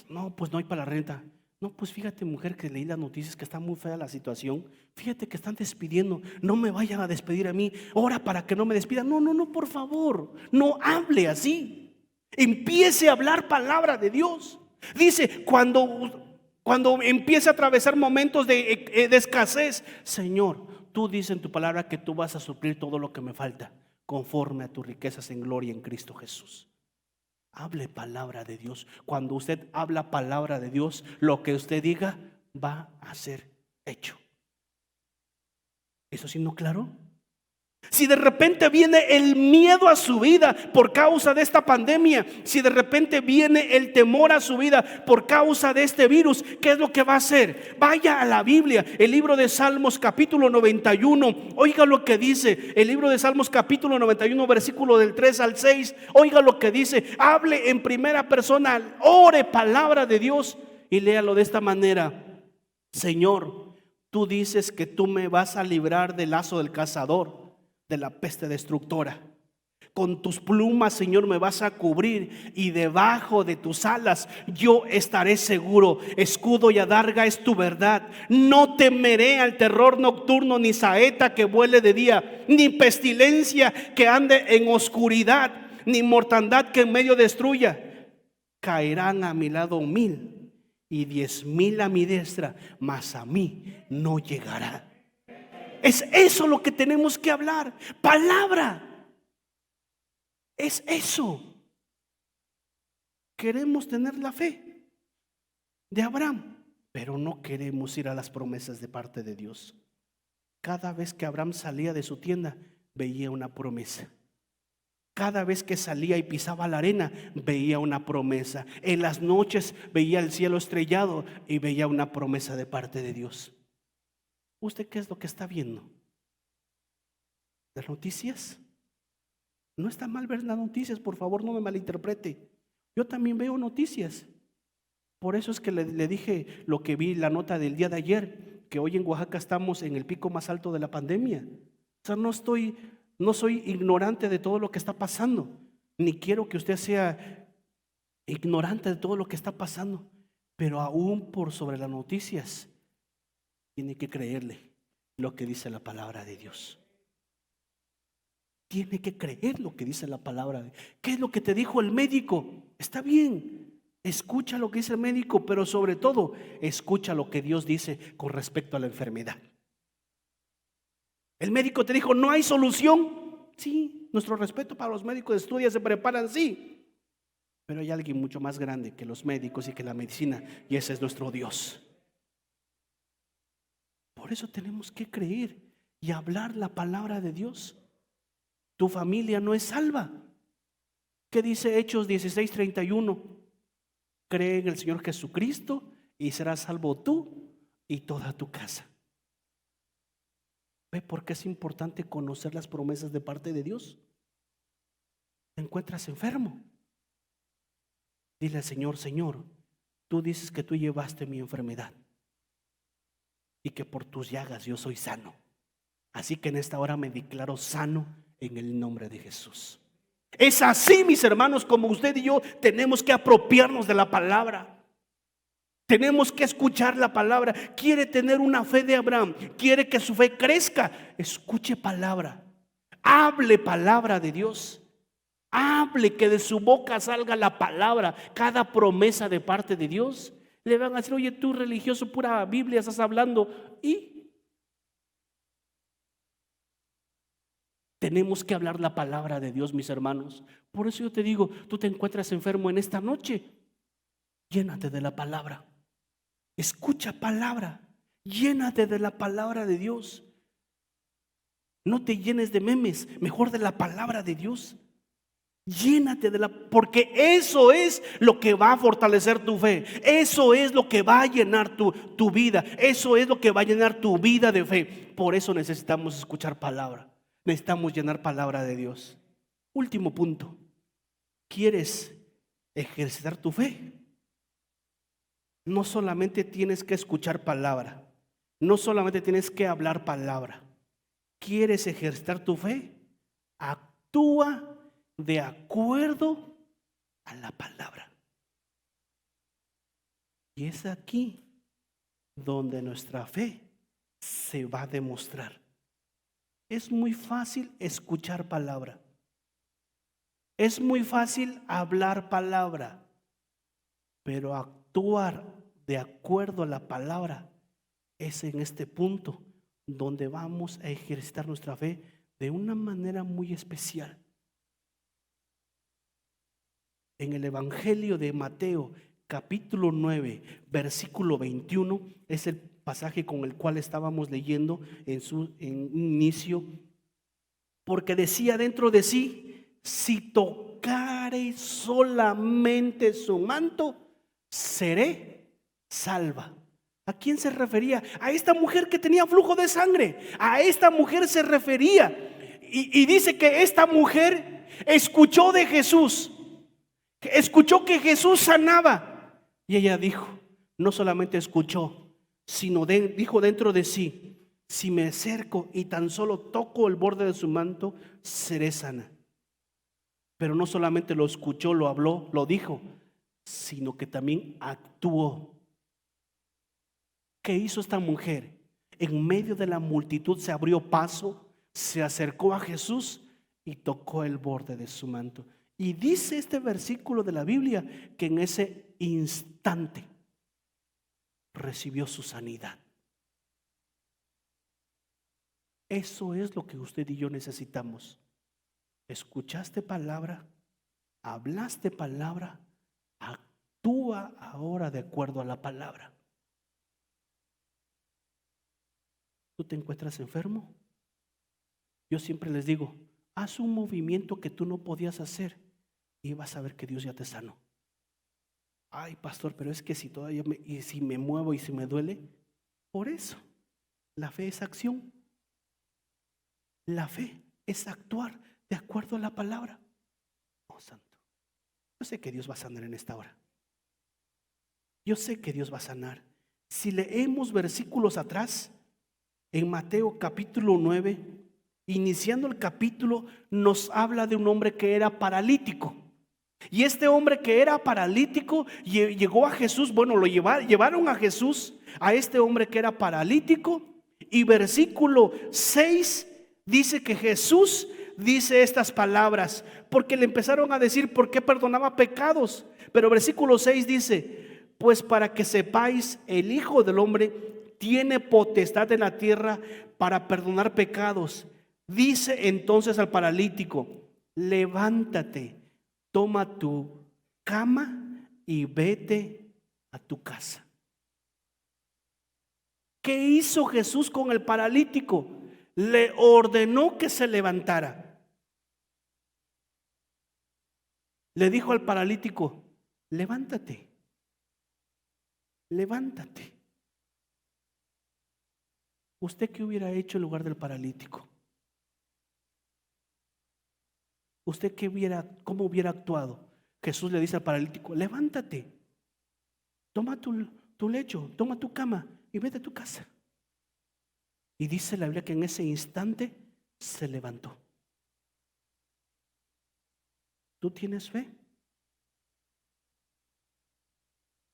no, pues no hay para la renta. No, pues fíjate, mujer, que leí las noticias que está muy fea la situación. Fíjate que están despidiendo. No me vayan a despedir a mí. Ora para que no me despidan. No, por favor. No hable así. Empiece a hablar palabra de Dios. Dice, cuando empiece a atravesar momentos de escasez, Señor, tú dices en tu palabra que tú vas a suplir todo lo que me falta conforme a tus riquezas en gloria en Cristo Jesús. Hable palabra de Dios. Cuando usted habla palabra de Dios, lo que usted diga va a ser hecho. ¿Eso siendo claro? Si de repente viene el miedo a su vida por causa de esta pandemia, si de repente viene el temor a su vida por causa de este virus, ¿qué es lo que va a hacer? Vaya a la Biblia, el libro de Salmos capítulo 91. Oiga lo que dice el libro de Salmos capítulo 91 versículo del 3 al 6. Oiga lo que dice. Hable en primera persona, ore palabra de Dios y léalo de esta manera. Señor, tú dices que tú me vas a librar del lazo del cazador, de la peste destructora. Con tus plumas, Señor, me vas a cubrir y debajo de tus alas yo estaré seguro. Escudo y adarga es tu verdad. No temeré al terror nocturno, ni saeta que vuele de día, ni pestilencia que ande en oscuridad, ni mortandad que en medio destruya. Caerán a mi lado 1000 y 10,000 a mi diestra, mas a mí no llegará. Es eso lo que tenemos que hablar. Palabra. Es eso. Queremos tener la fe de Abraham, pero no queremos ir a las promesas de parte de Dios. Cada vez que Abraham salía de su tienda, veía una promesa. Cada vez que salía y pisaba la arena, veía una promesa. En las noches veía el cielo estrellado y veía una promesa de parte de Dios. ¿Usted qué es lo que está viendo? ¿Las noticias? No está mal ver las noticias, por favor, no me malinterprete. Yo también veo noticias. Por eso es que le dije lo que vi, la nota del día de ayer, que hoy en Oaxaca estamos en el pico más alto de la pandemia. O sea, no soy ignorante de todo lo que está pasando, ni quiero que usted sea ignorante de todo lo que está pasando, pero aún por sobre las noticias, tiene que creerle lo que dice la palabra de Dios. Tiene que creer lo que dice la palabra. ¿Qué es lo que te dijo el médico? Está bien, escucha lo que dice el médico, pero sobre todo, escucha lo que Dios dice con respecto a la enfermedad. El médico te dijo, no hay solución. Sí, nuestro respeto para los médicos de estudia, se preparan, sí. Pero hay alguien mucho más grande que los médicos y que la medicina, y ese es nuestro Dios. Por eso tenemos que creer y hablar la palabra de Dios. Tu familia no es salva. ¿Qué dice Hechos 16:31? Cree en el Señor Jesucristo y serás salvo tú y toda tu casa. ¿Ve por qué es importante conocer las promesas de parte de Dios? ¿Te encuentras enfermo? Dile al Señor, Señor, tú dices que tú llevaste mi enfermedad y que por tus llagas yo soy sano. Así que en esta hora me declaro sano en el nombre de Jesús. Es así, mis hermanos, como usted y yo tenemos que apropiarnos de la palabra. Tenemos que escuchar la palabra. Quiere tener una fe de Abraham, quiere que su fe crezca. Escuche palabra, hable palabra de Dios. Hable, que de su boca salga la palabra, cada promesa de parte de Dios. Le van a decir, oye, tú religioso, pura Biblia estás hablando. Y tenemos que hablar la palabra de Dios, mis hermanos. Por eso yo te digo, tú te encuentras enfermo en esta noche, llénate de la palabra. Escucha palabra, llénate de la palabra de Dios. No te llenes de memes, mejor de la palabra de Dios. Llénate porque eso es lo que va a fortalecer tu fe. Eso es lo que va a llenar tu vida. Eso es lo que va a llenar tu vida de fe. Por eso necesitamos escuchar palabra. Necesitamos llenar palabra de Dios. Último punto. ¿Quieres ejercitar tu fe? No solamente tienes que escuchar palabra. No solamente tienes que hablar palabra. ¿Quieres ejercitar tu fe? Actúa de acuerdo a la palabra. Y es aquí donde nuestra fe se va a demostrar. Es muy fácil escuchar palabra. Es muy fácil hablar palabra. Pero actuar de acuerdo a la palabra es en este punto donde vamos a ejercitar nuestra fe de una manera muy especial. En el Evangelio de Mateo, capítulo 9, versículo 21, es el pasaje con el cual estábamos leyendo en inicio, porque decía dentro de sí, si tocare solamente su manto, seré salva. ¿A quién se refería? A esta mujer que tenía flujo de sangre. A esta mujer se refería. Y dice que esta mujer escuchó de Jesús. Escuchó que Jesús sanaba. Y ella dijo, no solamente escuchó, sino dijo dentro de sí, si me acerco y tan solo toco el borde de su manto, seré sana. Pero no solamente lo escuchó, lo habló, lo dijo, sino que también actuó. ¿Qué hizo esta mujer? En medio de la multitud se abrió paso, se acercó a Jesús y tocó el borde de su manto. Y dice este versículo de la Biblia que en ese instante recibió su sanidad. Eso es lo que usted y yo necesitamos. ¿Escuchaste palabra? ¿Hablaste palabra? Actúa ahora de acuerdo a la palabra. ¿Tú te encuentras enfermo? Yo siempre les digo, haz un movimiento que tú no podías hacer y vas a ver que Dios ya te sanó. Ay, pastor, pero es que si todavía y si me muevo y si me duele, por eso la fe es acción. La fe es actuar de acuerdo a la palabra. Oh, santo. Yo sé que Dios va a sanar en esta hora. Yo sé que Dios va a sanar. Si leemos versículos atrás, en Mateo capítulo 9, iniciando el capítulo, nos habla de un hombre que era paralítico. Y este hombre que era paralítico llegó a Jesús. Bueno, llevaron a Jesús, a este hombre que era paralítico. Y versículo 6 dice que Jesús dice estas palabras, porque le empezaron a decir por qué perdonaba pecados. Pero versículo 6 dice: pues para que sepáis, el Hijo del Hombre tiene potestad en la tierra para perdonar pecados. Dice entonces al paralítico: levántate, toma tu cama y vete a tu casa. ¿Qué hizo Jesús con el paralítico? Le ordenó que se levantara. Le dijo al paralítico: levántate, levántate. ¿Usted qué hubiera hecho en lugar del paralítico? ¿Usted cómo hubiera actuado? Jesús le dice al paralítico: levántate, toma tu lecho, toma tu cama y vete a tu casa. Y dice la Biblia que en ese instante se levantó. ¿Tú tienes fe?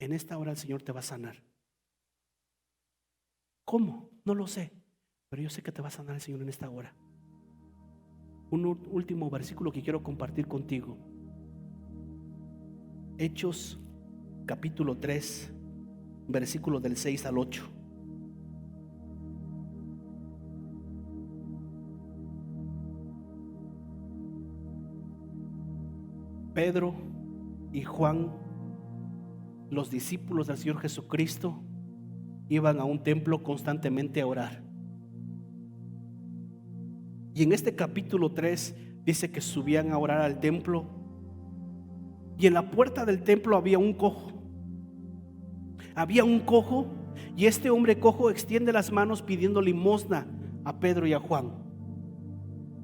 En esta hora el Señor te va a sanar. ¿Cómo? No lo sé, pero yo sé que te va a sanar el Señor en esta hora. Un último versículo que quiero compartir contigo. Hechos capítulo 3, versículo del 6 al 8. Pedro y Juan, los discípulos del Señor Jesucristo, iban a un templo constantemente a orar. Y en este capítulo 3 dice que subían a orar al templo, y en la puerta del templo había un cojo. Había un cojo, y este hombre cojo extiende las manos pidiendo limosna a Pedro y a Juan.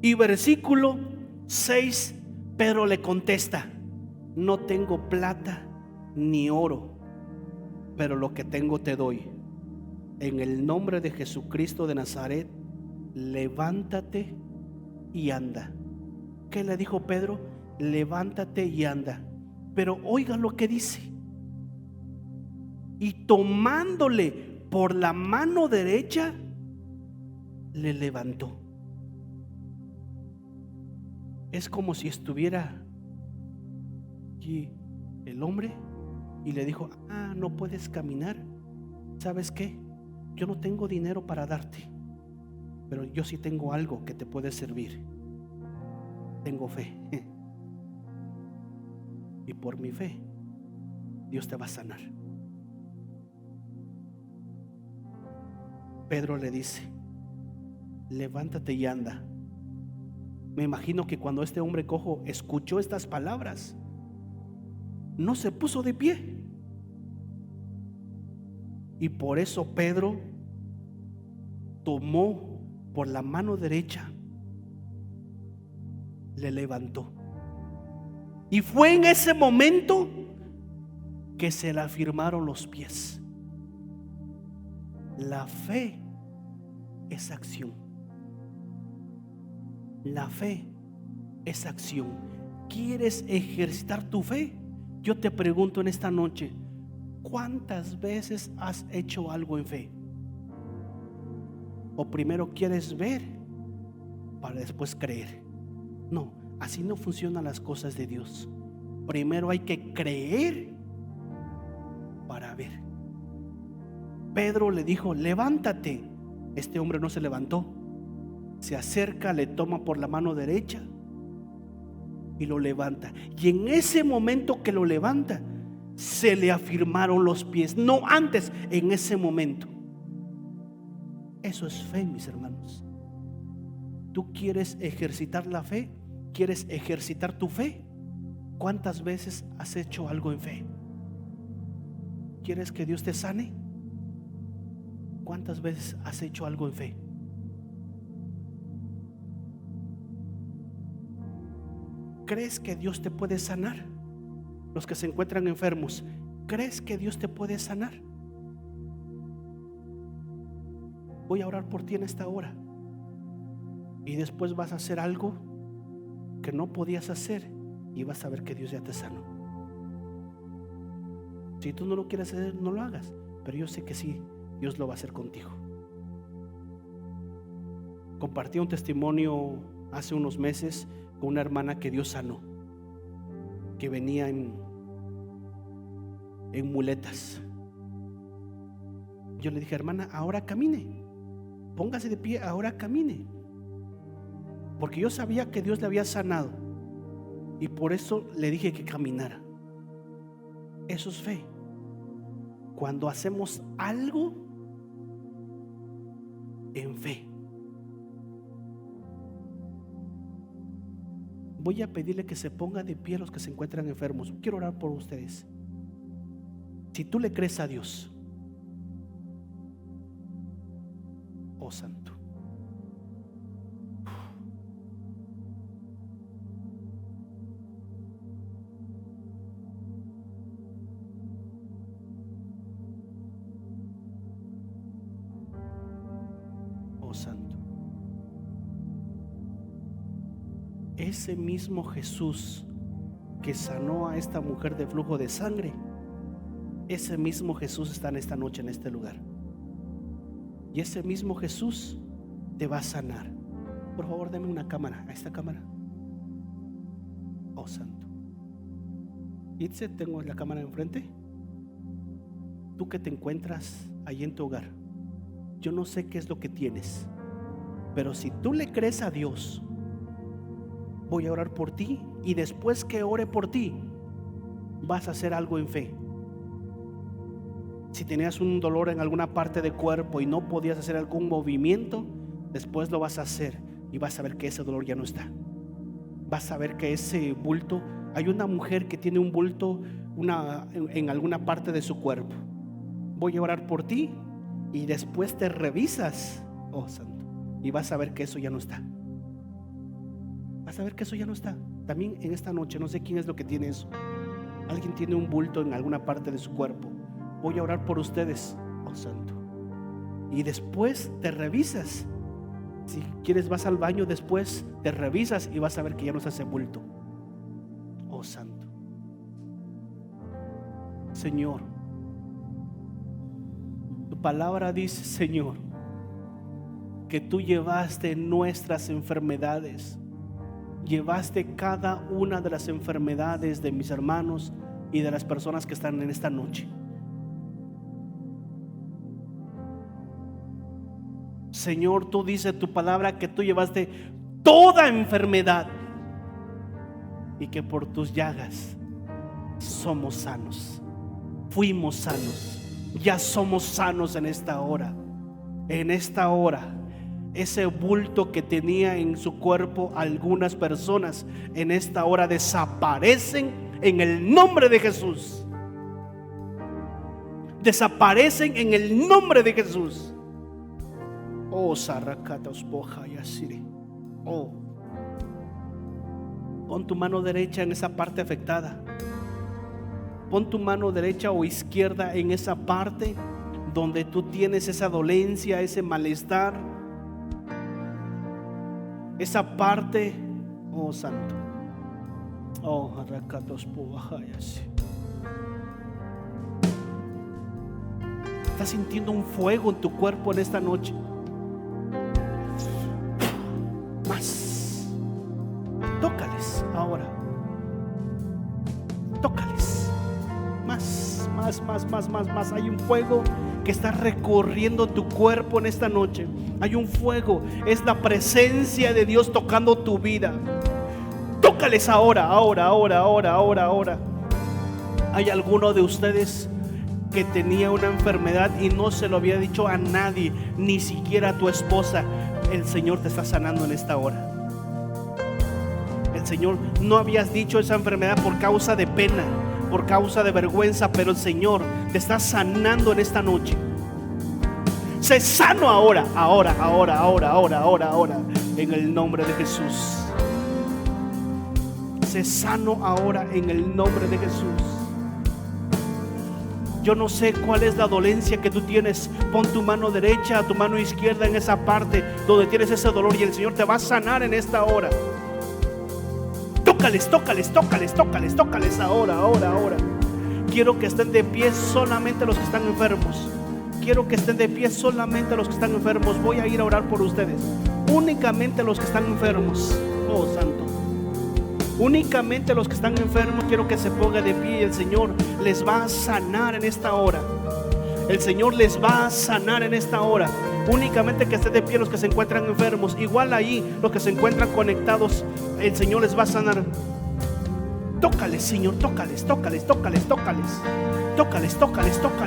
Y versículo 6, Pedro le contesta: no tengo plata ni oro, pero lo que tengo te doy. En el nombre de Jesucristo de Nazaret, levántate y anda. ¿Qué le dijo Pedro? Levántate y anda. Pero oiga lo que dice: y tomándole por la mano derecha, le levantó. Es como si estuviera aquí el hombre y le dijo: no puedes caminar. ¿Sabes qué? Yo no tengo dinero para darte, pero yo sí tengo algo que te puede servir. Tengo fe. Y por mi fe, Dios te va a sanar. Pedro le dice: levántate y anda. Me imagino que cuando este hombre cojo escuchó estas palabras, no se puso de pie. Y por eso Pedro tomó por la mano derecha, le levantó. Y fue en ese momento que se le afirmaron los pies. La fe es acción. La fe es acción. ¿Quieres ejercitar tu fe? Yo te pregunto en esta noche: ¿cuántas veces has hecho algo en fe? ¿O primero quieres ver para después creer? No, así no funcionan las cosas de Dios. Primero hay que creer para ver. Pedro le dijo: levántate. Este hombre no se levantó. Se acerca, le toma por la mano derecha y lo levanta. Y en ese momento que lo levanta, se le afirmaron los pies. No antes, en ese momento. Eso es fe, mis hermanos. ¿Tú quieres ejercitar la fe? ¿Quieres ejercitar tu fe? ¿Cuántas veces has hecho algo en fe? ¿Quieres que Dios te sane? ¿Cuántas veces has hecho algo en fe? ¿Crees que Dios te puede sanar? Los que se encuentran enfermos, crees que Dios te puede sanar? Voy a orar por ti en esta hora. Y después vas a hacer algo que no podías hacer y vas a ver que Dios ya te sanó. Si tú no lo quieres hacer, no lo hagas, pero yo sé que sí, Dios lo va a hacer contigo. Compartí un testimonio hace unos meses con una hermana que Dios sanó, que venía en muletas. Yo le dije: hermana, ahora camine, póngase de pie, ahora camine. Porque yo sabía que Dios le había sanado y por eso le dije que caminara. Eso es fe. Cuando hacemos algo en fe. Voy a pedirle que se ponga de pie los que se encuentran enfermos. Quiero orar por ustedes. Si tú le crees a Dios, oh Santo, oh Santo, ese mismo Jesús que sanó a esta mujer de flujo de sangre, ese mismo Jesús está en esta noche en este lugar. Y ese mismo Jesús te va a sanar. Por favor, deme una cámara, a esta cámara. Oh Santo. Itze, tengo la cámara enfrente. Tú que te encuentras ahí en tu hogar, yo no sé qué es lo que tienes, pero si tú le crees a Dios, voy a orar por ti, y después que ore por ti, vas a hacer algo en fe. Si tenías un dolor en alguna parte del cuerpo y no podías hacer algún movimiento, después lo vas a hacer y vas a ver que ese dolor ya no está. Vas a ver que ese bulto, hay una mujer que tiene un bulto en alguna parte de su cuerpo. Voy a orar por ti y después te revisas, oh Santo, y vas a ver que eso ya no está. Vas a ver que eso ya no está. También en esta noche, no sé quién es lo que tiene eso. Alguien tiene un bulto en alguna parte de su cuerpo. Voy a orar por ustedes, oh Santo, y después te revisas. Si quieres, vas al baño, después te revisas y vas a ver que ya no se hace bulto. Oh Santo, Señor, tu palabra dice, Señor, que tú llevaste nuestras enfermedades, llevaste cada una de las enfermedades de mis hermanos y de las personas que están en esta noche. Señor, tú dices tu palabra que tú llevaste toda enfermedad y que por tus llagas somos sanos. Fuimos sanos, ya somos sanos en esta hora. En esta hora, ese bulto que tenía en su cuerpo algunas personas, en esta hora desaparecen en el nombre de Jesús. Desaparecen en el nombre de Jesús. Oh, Sarakatos Boja y Asiri. Oh, pon tu mano derecha en esa parte afectada. Pon tu mano derecha o izquierda en esa parte donde tú tienes esa dolencia, ese malestar, esa parte. Oh Santo. Oh, Sarakatos Boja y Asiri. Estás sintiendo un fuego en tu cuerpo en esta noche. Más. Tócales ahora. Tócales. Más. Hay un fuego que está recorriendo tu cuerpo en esta noche. Hay un fuego. Es la presencia de Dios tocando tu vida. Tócales ahora. Hay alguno de ustedes que tenía una enfermedad y no se lo había dicho a nadie, ni siquiera a tu esposa. El Señor te está sanando en esta hora. El Señor, no habías dicho esa enfermedad por causa de pena, por causa de vergüenza, pero el Señor te está sanando en esta noche. Sé sano ahora, en el nombre de Jesús. Sé sano ahora en el nombre de Jesús. Yo no sé cuál es la dolencia que tú tienes. Pon tu mano derecha, tu mano izquierda en esa parte donde tienes ese dolor y el Señor te va a sanar en esta hora. Tócales, tócales, tócales, tócales, tócales ahora, ahora, ahora. Quiero que estén de pie solamente los que están enfermos. Quiero que estén de pie solamente los que están enfermos. Voy a ir a orar por ustedes. Únicamente los que están enfermos. Oh, Santo. Únicamente los que están enfermos quiero que se ponga de pie y el Señor les va a sanar en esta hora. El Señor les va a sanar en esta hora. Únicamente que estén de pie los que se encuentran enfermos. Igual ahí los que se encuentran conectados, el Señor les va a sanar. Tócales, Señor, tócales, tócales, tócales, tócales. Tócales, tócales, tócales.